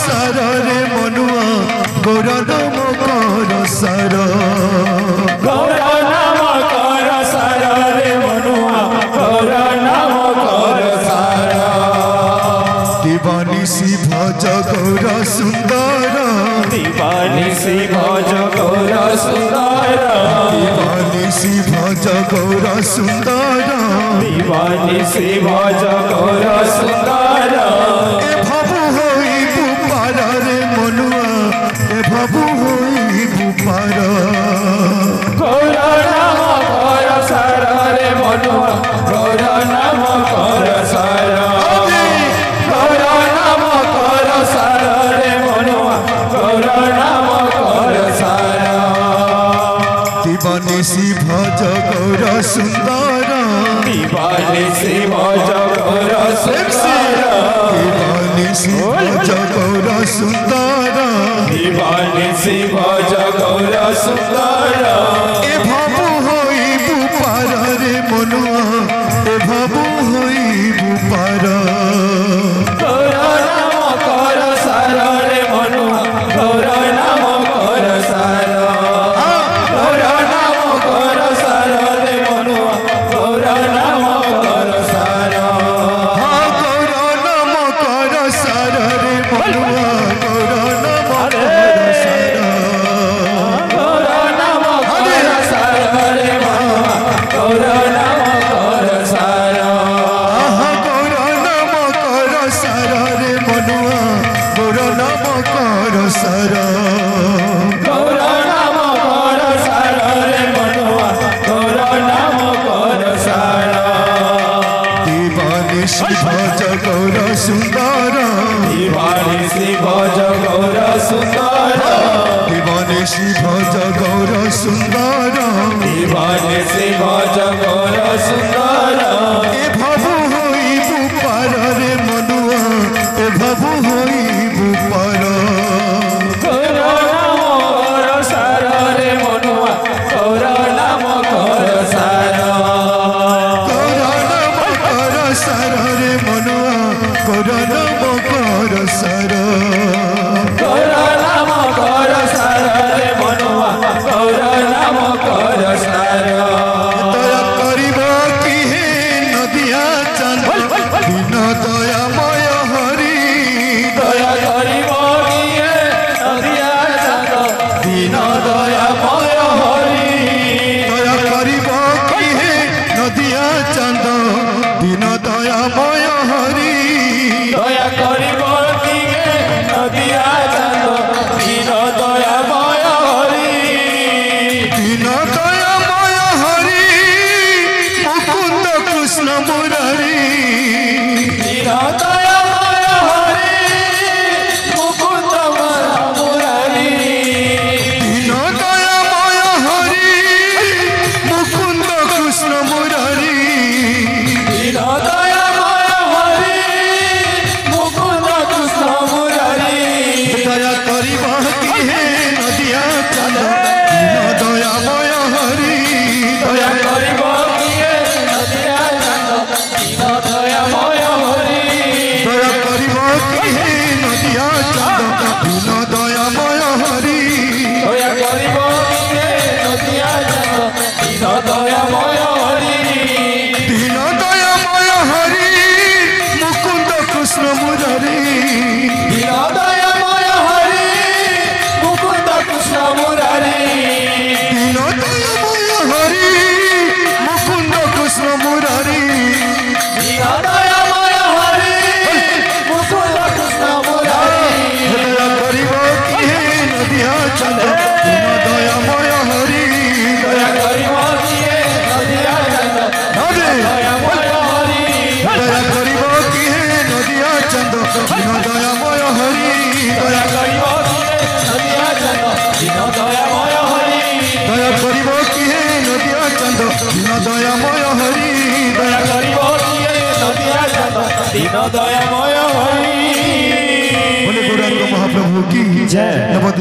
सार रे मनुआ गौर नाम कर सार गौर नाम कर सार रे मनुआ गौर नाम कर सार दीवानी सी भज गौर सुंदर दीवानी सी भज गौर सुंदर दीवानी सी भज गौर सुंदर दीवानी सी भज गौर सुंदर ए भाबू होई बुपार रे मनुआ ए भाबू होई बुपार गौर नाम कर सार रे मनुआ गौर नाम कर सार गौर नाम कर सार रे मनुआ गौर नाम कर सार दीवानी सी भज गौर सुंदर दीवानी सी भज गौर सुंदर दीवानी सी भज गौर सुंदर दीवानी सी भज गौर सुंदर ए भाबू होई बुपार रे मनुआ ए भाबू होई बुपार गौर नाम कर सार रे मनुआ गौर नाम कर सार गौर नाम कर सार रे मनुआ गौर नाम कर सार हाँ गौर नाम कर सार रे मनुआ गौर नाम कर सार गौर नाम कर सार रे मनुआ गौर नाम कर सार आहा गौर नाम कर सार रे मनुआ गौर नाम कर सार गौर नाम कर सार रे मनुआ गौर नाम कर सार दीवानी सी भज गौर सुंदर दीवानी सी भज गौर सुंदर दीवानी सी भज गौर सुंदर दीवानी सी भज गौर सुंदर ए भाबू होई बुपार रे मनुआ ए भाबू होई बुपार गौर नाम कर सार रे मनुआ गौर नाम कर सार गौर नाम कर सार रे मनुआ गौर नाम कर सार गौर नाम कर सार रे मनुआ गौर नाम कर सार दया करिब कि हे नदिया चंद बिन दयामय हरि दया करिब किए नदिया चाँद दीन दयामय हरि दया करिब कि हे नदिया चंद बिन दयामय हरि दया करिब किए नदिया चाँद दीन दयामय हरि बिन दयामय हरि मुकुंद कृष्ण मुरारी दीन दयामय हरि मुकुंद मुरारी बिन दयामय हरि मुकुंद कृष्ण मुरारी दीन दयामय हरि मुकुंद कृष्ण मुरारी दया करिब कि हे नदिया चंद बिन दयामय हरि दया करिब किए नदिया चाँद दीन दयामय हरि दया करिब कि हे नदिया चंद बिन दयामय हरि दया करिब किए नदिया चाँद दीन दयामय हरि दीन दयामय हरि मुकुंद कृष्ण मुरारी दीन दयामय हरि मुकुंद कृष्ण मुरारी दीन दयामय हरि मुकुंद कृष्ण मुरारी दीन दयामय हरि मुकुंद कृष्ण मुरारी दया करिब कि हे नदिया चंद बिन दयामय हरि दया करिब किए नदिया चाँद हरे दयामय हरि दया करिब कि हे नदिया चंद बिन दयामय हरि दया करिब किए नदिया चाँद दीन दयामय हरि दया करिब कि हे नदिया चंद बिन दयामय हरि दया करिब किए नदिया चाँद दीन दयामय हरि बोले गौरांग महाप्रभु की जय। नवद्वीप